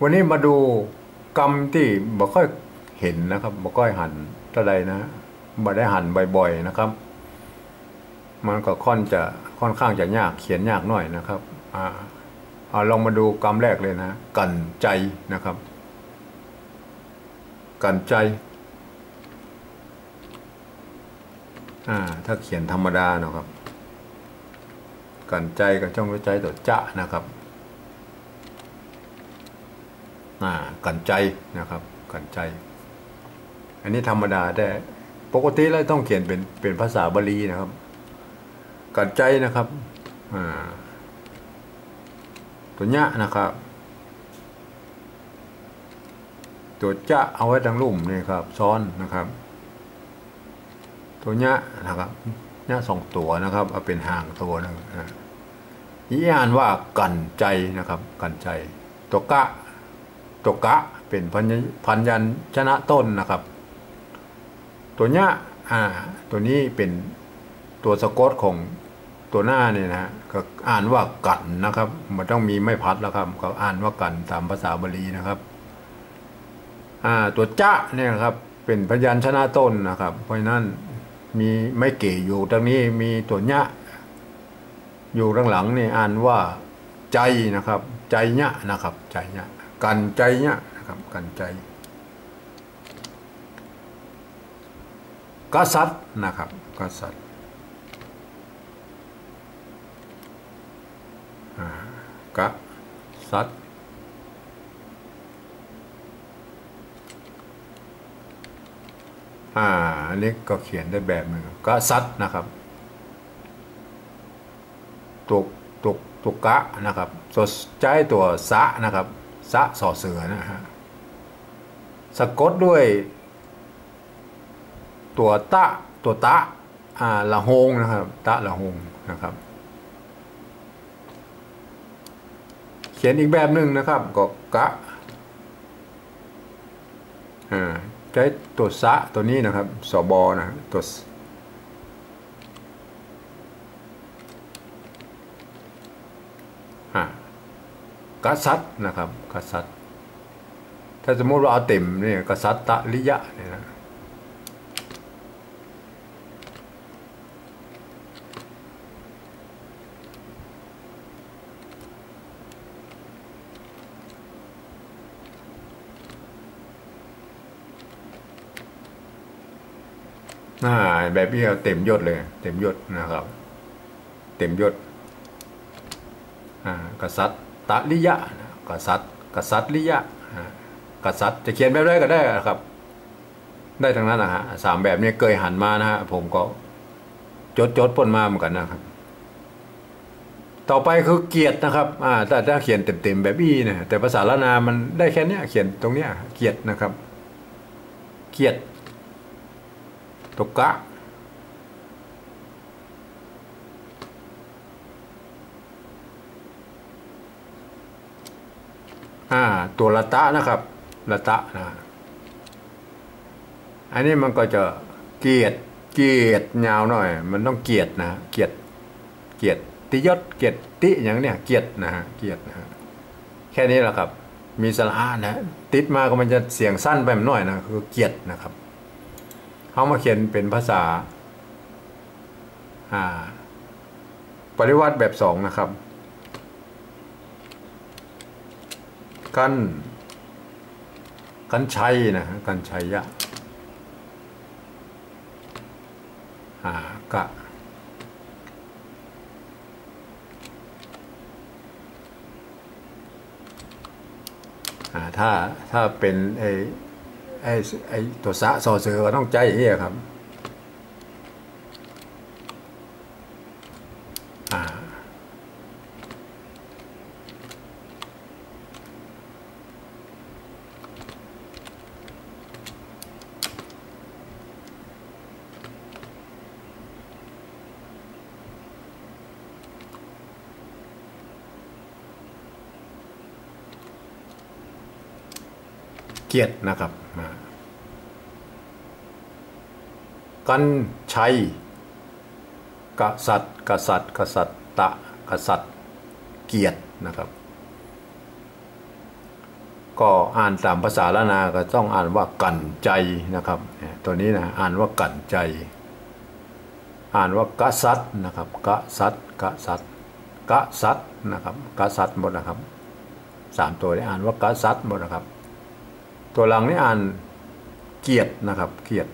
วันนี้มาดูกรรมที่บ่ค่อยเห็นนะครับบ่ค่อยหันเท่าใดนะบ่ได้หันบ่อยๆนะครับมันก็ค่อนข้างจะยากเขียนยากหน่อยนะครับลองมาดูกรรมแรกเลยนะกันใจนะครับกันใจถ้าเขียนธรรมดานะครับกันใจกับช่องวิจัยตัวจะนะครับกันใจนะครับกันใจอันนี้ธรรมดาแต่ปกติแล้วต้องเขียนเป็นภาษาบาลีนะครับกันใจนะครับตัวเนี้ยนะครับตัวจะเอาไว้ทางลุ่มนี่ครับซ้อนนะครับตัวเนี้ยนะครับเนี้ย2 ตัวนะครับเอาเป็นห่างตัวนึงอีอ่านว่ากันใจนะครับกันใจตัวกะเป็นพันยัญชนะต้นนะครับตัวเนี้ยตัวนี้เป็นตัวสะกดของตัวหน้าเนี่ยนะก็อ่านว่ากันนะครับมันต้องมีไม่พัดแล้วครับก็อ่านว่ากันตามภาษาบาลีนะครับตัวจะเนี่ยครับเป็นพยัญชนะต้นนะครับเพราะฉะนั้นมีไม่เก๋อยู่ตรงนี้มีตัวเนี้ยอยู่ข้างหลังนี่อ่านว่าใจนะครับใจเนี้ยนะครับใจเนี้ยกันใจเนี้ยนะครับกันใจกษัตริย์นะครับกษัตริย์กษัตริย์อันนี้ก็เขียนได้แบบหนึ่งกษัตริย์นะครับตัวกะนะครับใจตัวสะนะครับสะสอเสือนะฮะสะกดด้วยตัวตะละหงนะครับตะละหงนะครับเขียนอีกแบบหนึ่งนะครับก็กะใช้ตัวสะตัวนี้นะครับสบนะตัวกษัตริย์นะครับกษัตริย์ถ้าสมมติว่าเอาเต็มเนี่ยกษัตริยะเนี่ยนะแบบนี้เต็มยศเลยเต็มยศนะครับเต็มยศกษัตริยะกษัตริยะกษัตริย์จะเขียนแบบไรก็ได้ครับได้ทั้งนั้นนะฮะ3 แบบนี้เคยหันมานะฮะผมก็จดปนมาเหมือนกันนะครับต่อไปคือเกียรตินะครับแต่ถ้าเขียนเต็มแบบอี้นะแต่ภาษาละนามันได้แค่นี้เขียนตรงเนี้ยเกียรตินะครับเกียรติตุกะตัวละตะนะครับละตะนะอันนี้มันก็จะเกียรติยาวหน่อยมันต้องเกียรตินะเกียรติยศเกียรติอย่างเนี้ยเกียรตินะฮะเกียรตินะฮะแค่นี้แหละครับมีสระนะติดมาก็มันจะเสียงสั้นไปหน่อยนะคือเกียรตินะครับเขามาเขียนเป็นภาษาปริวัติแบบ2นะครับกันชัยนะกันชัยยะกะถ้าเป็นไอ้ตัวสะซอเสือก็ต้องใจอย่างนี้ครับเกียรตินะครับกันชัยกษัตริย์กษัตริย์กษัตริย์เกียรตินะครับ ก็อ่านตามภาษาล้านนาก็ต้องอ่านว่ากั่นใจนะครับตัวนี้นะอ่านว่ากั่นใจอ่านว่ากะซัดนะครับกะซัดกะซัดกะซัดนะครับกะซัดหมดนะครับ3ตัวนี้อ่านว่ากะซัดหมดนะครับตัวหลังนี่อ่านเกียรตินะครับเกียรติ